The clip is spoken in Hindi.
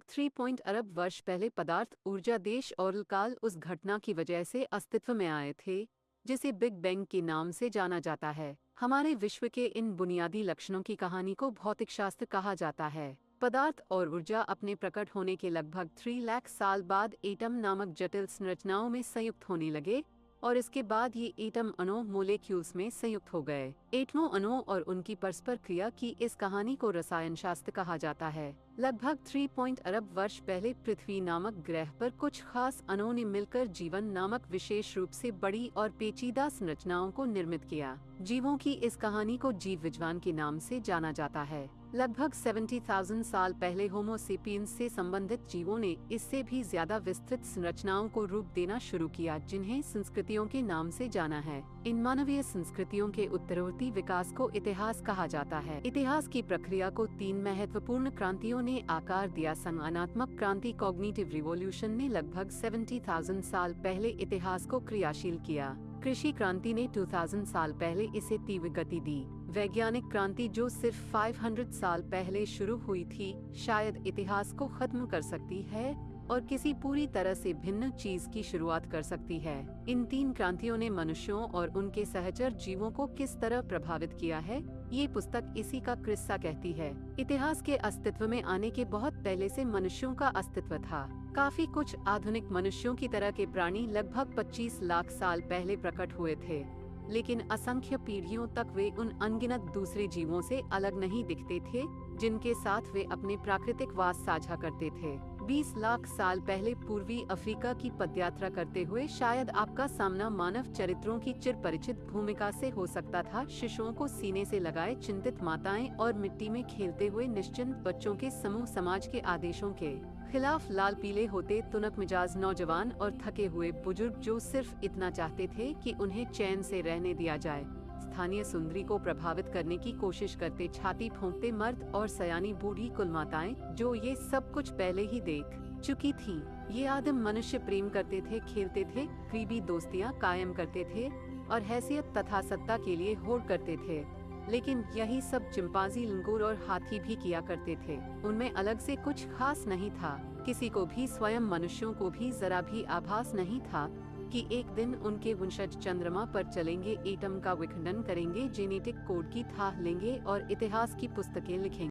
3 अरब वर्ष पहले पदार्थ, ऊर्जा, देश और काल उस घटना की वजह से अस्तित्व में आए थे जिसे बिग बैंग के नाम से जाना जाता है। हमारे विश्व के इन बुनियादी लक्षणों की कहानी को भौतिकशास्त्र कहा जाता है। पदार्थ और ऊर्जा अपने प्रकट होने के लगभग 3 लाख साल बाद एटम नामक जटिल संरचनाओं में संयुक्त होने लगे और इसके बाद ये एटम अणु मोलेक्यूल्स में संयुक्त हो गए। एटमों, अणुओं और उनकी परस्पर क्रिया की इस कहानी को रसायन शास्त्र कहा जाता है। लगभग 3 अरब वर्ष पहले पृथ्वी नामक ग्रह पर कुछ खास अणुओं ने मिलकर जीवन नामक विशेष रूप से बड़ी और पेचीदा संरचनाओं को निर्मित किया। जीवों की इस कहानी को जीव विज्ञान के नाम से जाना जाता है। लगभग 70,000 साल पहले होमो सेपियंस से संबंधित जीवों ने इससे भी ज्यादा विस्तृत संरचनाओं को रूप देना शुरू किया, जिन्हें संस्कृतियों के नाम से जाना है। इन मानवीय संस्कृतियों के उत्तरोत्तर विकास को इतिहास कहा जाता है। इतिहास की प्रक्रिया को 3 महत्वपूर्ण क्रांतियों ने आकार दिया। संज्ञानात्मक क्रांति, कॉग्निटिव रिवॉल्यूशन ने लगभग 70,000 साल पहले इतिहास को क्रियाशील किया। कृषि क्रांति ने 2000 साल पहले इसे तीव्र गति दी। वैज्ञानिक क्रांति, जो सिर्फ 500 साल पहले शुरू हुई थी, शायद इतिहास को खत्म कर सकती है और किसी पूरी तरह से भिन्न चीज की शुरुआत कर सकती है। इन 3 क्रांतियों ने मनुष्यों और उनके सहचर जीवों को किस तरह प्रभावित किया है, ये पुस्तक इसी का किस्सा कहती है। इतिहास के अस्तित्व में आने के बहुत पहले से मनुष्यों का अस्तित्व था। काफी कुछ आधुनिक मनुष्यों की तरह के प्राणी लगभग 25 लाख साल पहले प्रकट हुए थे, लेकिन असंख्य पीढ़ियों तक वे उन अनगिनत दूसरे जीवों से अलग नहीं दिखते थे जिनके साथ वे अपने प्राकृतिक वास साझा करते थे। 20 लाख साल पहले पूर्वी अफ्रीका की पदयात्रा करते हुए शायद आपका सामना मानव चरित्रों की चिर परिचित भूमिका से हो सकता था। शिशुओं को सीने से लगाए चिंतित माताएं और मिट्टी में खेलते हुए निश्चिंत बच्चों के समूह, समाज के आदेशों के खिलाफ लाल पीले होते तुनक मिजाज नौजवान और थके हुए बुजुर्ग जो सिर्फ इतना चाहते थे कि उन्हें चैन से रहने दिया जाए। स्थानीय सुंदरी को प्रभावित करने की कोशिश करते छाती ठोंकते मर्द और सयानी बूढ़ी कुलमाताएं जो ये सब कुछ पहले ही देख चुकी थीं। ये आदिम मनुष्य प्रेम करते थे, खेलते थे, करीबी दोस्तियां कायम करते थे और हैसियत तथा सत्ता के लिए होड़ करते थे। लेकिन यही सब चिंपांजी, लंगूर और हाथी भी किया करते थे। उनमें अलग से कुछ खास नहीं था। किसी को भी, स्वयं मनुष्यों को भी जरा भी आभास नहीं था कि एक दिन उनके वंशज चंद्रमा पर चलेंगे, एटम का विखंडन करेंगे, जेनेटिक कोड की थाह लेंगे और इतिहास की पुस्तकें लिखेंगे।